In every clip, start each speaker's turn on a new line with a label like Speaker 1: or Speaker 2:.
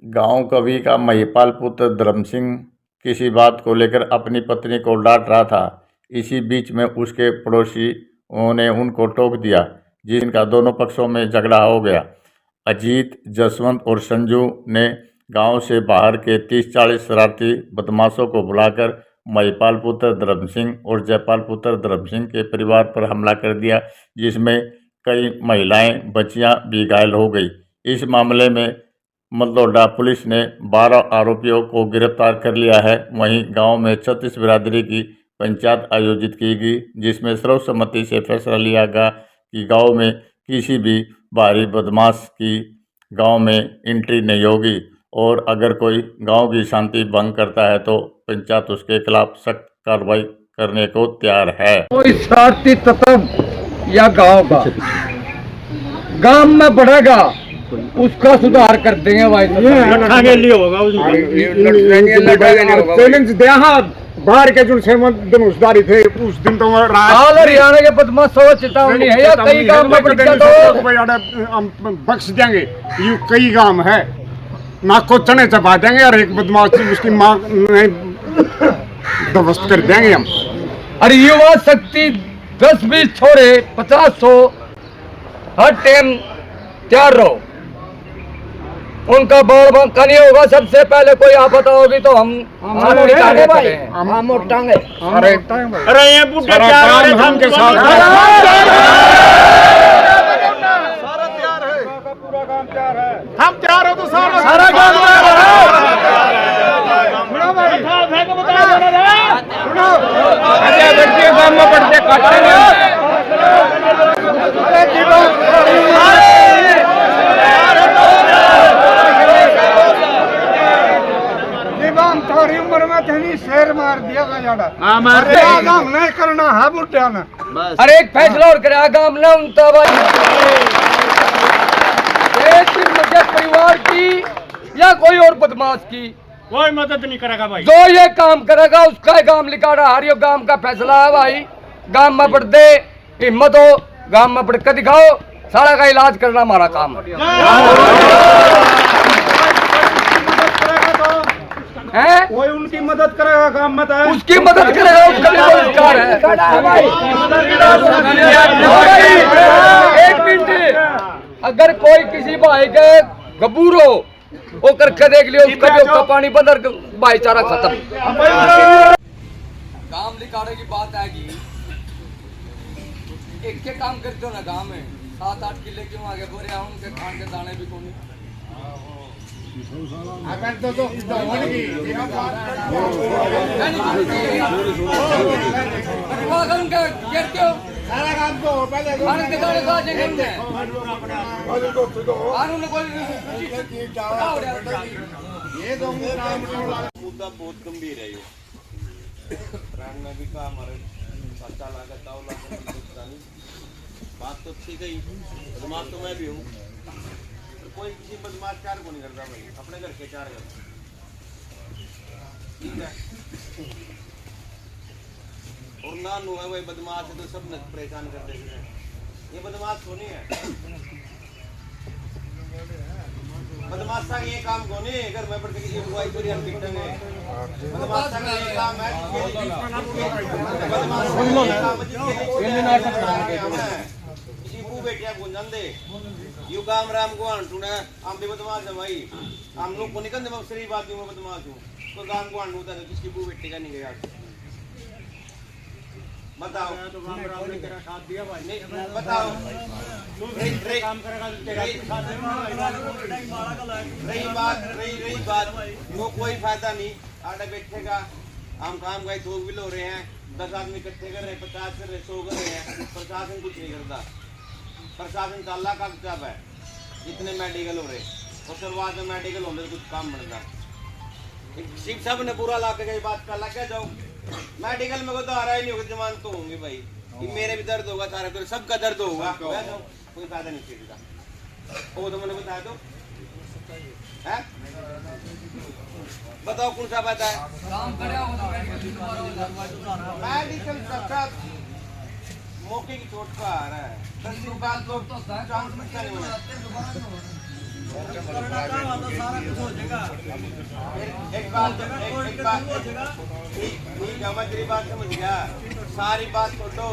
Speaker 1: गांव कवि का महिपाल पुत्र धर्म सिंह किसी बात को लेकर अपनी पत्नी को डांट रहा था। इसी बीच में उसके पड़ोसियों ने उनको टोक दिया, जिनका दोनों पक्षों में झगड़ा हो गया। अजीत, जसवंत और संजू ने गांव से बाहर के 30-40 शरारती बदमाशों को बुलाकर महिपाल पुत्र धर्म सिंह और जयपाल पुत्र धर्म सिंह के परिवार पर हमला कर दिया, जिसमें कई महिलाएं, बच्चियां भी घायल हो गई। इस मामले में मल्दोडा पुलिस ने 12 आरोपियों को गिरफ्तार कर लिया है। वहीं गांव में 36 बिरादरी की पंचायत आयोजित की गई, जिसमें सर्वसम्मति से फैसला लिया गया कि गांव में किसी भी बाहरी बदमाश की गांव में एंट्री नहीं होगी और अगर कोई गांव की शांति भंग करता है तो पंचायत उसके खिलाफ सख्त कार्रवाई करने को तैयार है।
Speaker 2: कोई शरारती तत्व या गांव में बढ़ेगा, उसका सुधार कर देंगे भाई। चैलेंज दिया बाहर के जो धनुषधारी थे उस दिन तो हरियाणा के बदमाशों चेतावनी है या कई गांव में तो बख्श देंगे। ये कई गांव है, नाक को चने चबा देंगे और एक बदमाश उसकी मां ध्वस्त कर देंगे हम। अरे युवा शक्ति 10-20 छोरे 50-100 हर टाइम तैयार रहो। उनका बार बांका नहीं होगा। सबसे पहले कोई आपदा होगी तो हम
Speaker 3: अरे ये बुढ़े हम के साथ सारा तैयार है, पूरा काम तैयार है। हम तैयार हो तो सारा काम सुनो भाई, सुनो बच्चे गांव में पढ़ते काटेंगे। थोड़ी उम्र में थनी शेर मार दिया काम नहीं करना है बुढ़िया ने। अरे एक फैसला और करा काम ना उनता भाई, मुझे परिवार की या कोई और बदमाश की कोई मदद नहीं करेगा भाई। जो ये काम करेगा उसका ही काम लिखा रहा। हरियो काम का फैसला है भाई। गांव में पढ़ दे, हिम्मत हो, गांव में पढ़ कर दिखाओ, सारा का इलाज करना हमारा काम है। कोई उनकी मदद करेगा काम मत है, उसकी मदद करेगा, उसका भी अधिकार है। एक मिनट, अगर कोई किसी भाई के गबूरो वो करके देख लियो, उसका भी उसका पानी बंदर भाईचारा खत्म।
Speaker 4: काम लिखाने की बात आएगी, एक के काम करते हो ना गांव में 7-8 किले क्यों आगे बोरे उनके खान के दाने भी कौन
Speaker 3: अगर तो सारा काम तो पहले ये तो मुद्दा बहुत गंभीर है। प्राण में भी काम पता लागत बात तो ठीक है, बदमाश तो मैं भी हूँ। कोई किसी बदमाश चार को नहीं करता भाई, अपने घर के चार करता। ठीक है, और ना नु है भाई बदमाश है तो सब न परेशान कर देते हैं। ये बदमाश तो नहीं है, बदमाश का ये काम को नहीं। अगर मैं पढ़ के किसी बुआई पर हम पिटेंगे, बदमाश का ये काम है। किसी बू बेटिया को जान दे यू काम राम को आंटू ने हम भी बदमाश है भाई। हम लोग को निकल दे शरीफ बात मैं बदमाश हूँ तो काम को आंटू था किसकी बू बेटी का नहीं गया। बताओ तो काम ने तेरा साथ दिया भाई। नहीं बताओ काम करेगा रही बात वो कोई फायदा नहीं। आटा बैठेगा हम काम का थोक भी लो रहे हैं, 10 आदमी इकट्ठे कर रहे, 50 कर रहे, 100 कर रहे हैं। प्रशासन कुछ नहीं करता। प्रशासन का अल्लाह का किताब है। जितने मेडिकल हो रहे और शुरुआत में मेडिकल होने कुछ काम बनता। शिव साहब ने पूरा ला के बात कर ला क्या जाओ मेडिकल में को तो आ रहा ही नहीं होगा, जमान तो होंगे भाई। मेरे भी दर्द होगा, सारे तो सबका दर्द होगा, कोई फायदा नहीं चीज का। वो तो मैंने बताया तो है, बताओ कौन सा फायदा है। मेडिकल मौके की चोट का आ रहा है 10 दिन बाद तो चांस बचा नहीं होना एक बात ठीक है मैं तेरी बात समझ गया सारी बात छोड़ो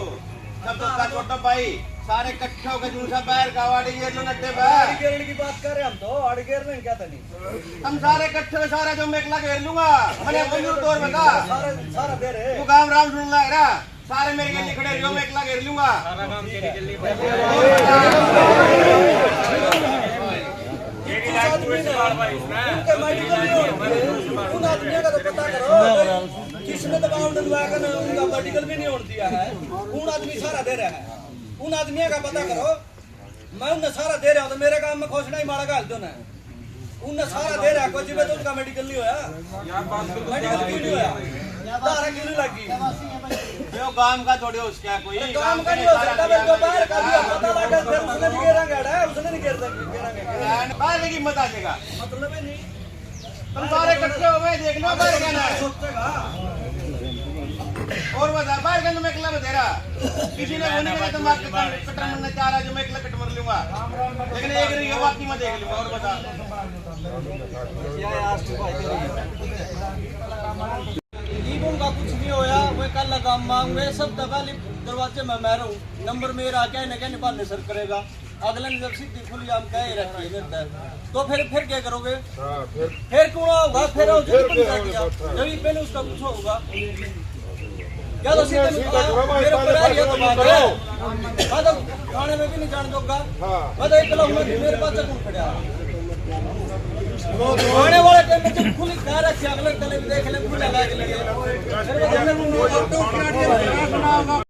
Speaker 3: सब दोस्ता छोड़ो भाई सारे इकट्ठे होकर जूसा पैर का वाड़ी ये जो नट्टे पैर
Speaker 4: की बात कर रहे हम तो अड़गेर में क्या था नहीं
Speaker 3: हम सारे इकट्ठे हो सारा जो मैं एकला घेर लूंगा मैंने कोई तौर बता
Speaker 4: सारा दे रहे
Speaker 3: तू काम राम सुन ला रहा सारे मेरे गली खड़े रहो मैं एकला घेर लूंगा
Speaker 4: उन आदमियों का तो पता करो किसने दबाव डलवाया कर उनका मेडिकल भी नहीं होने दिया है कौन आदमी सारा दे रहा है उन आदमियों का पता करो मैं उन्हें सारा दे रहा हूँ तो मेरे काम में खोजना ही मारा गाल दो ना उन्हें सारा दे रहा है कोई तो उनका मेडिकल नहीं होया मेडिकल क्यों नहीं होया तारा क्यों नहीं लगी
Speaker 3: जो काम का थोड़ी उसका कोई
Speaker 4: काम का नहीं हो सकता मैं दोपहर का भी पता लगा फिर उसने नहीं गिरांगे उसने नहीं गिरता गिरांगे
Speaker 3: बाहर की मत आ जाएगा
Speaker 4: मतलब ही नहीं
Speaker 3: तुम सारे इकट्ठे हो गए देख लो बाहर कहना है और बता बाहर कहना मैं एकला बतेरा किसी ने होने के लिए तुम कटर मरना चाह रहा जो मैं एकला कट मर लूंगा लेकिन एक रही बाकी मैं देख लूंगा और बता
Speaker 4: लीबों का कुछ नहीं होया मैं कल काम मांगे सब दबा दरवाजे में मैं रहूं नंबर मेरा क्या न क्या निभाने सर करेगा अगले ने जब सीधी खुली आम कह रखी है मेरे तो फिर क्या करोगे फिर कौन होगा फिर जब पहले उसका कुछ होगा क्या तो सीधे मेरे ऊपर आ गया तो बात है मैं तो खाने में भी नहीं जान दूंगा मैं तो एक मेरे पास कौन खड़ा आने वाले टाइम में जब खुली कह रखी अगले तले देख ले खुला लगा के लगे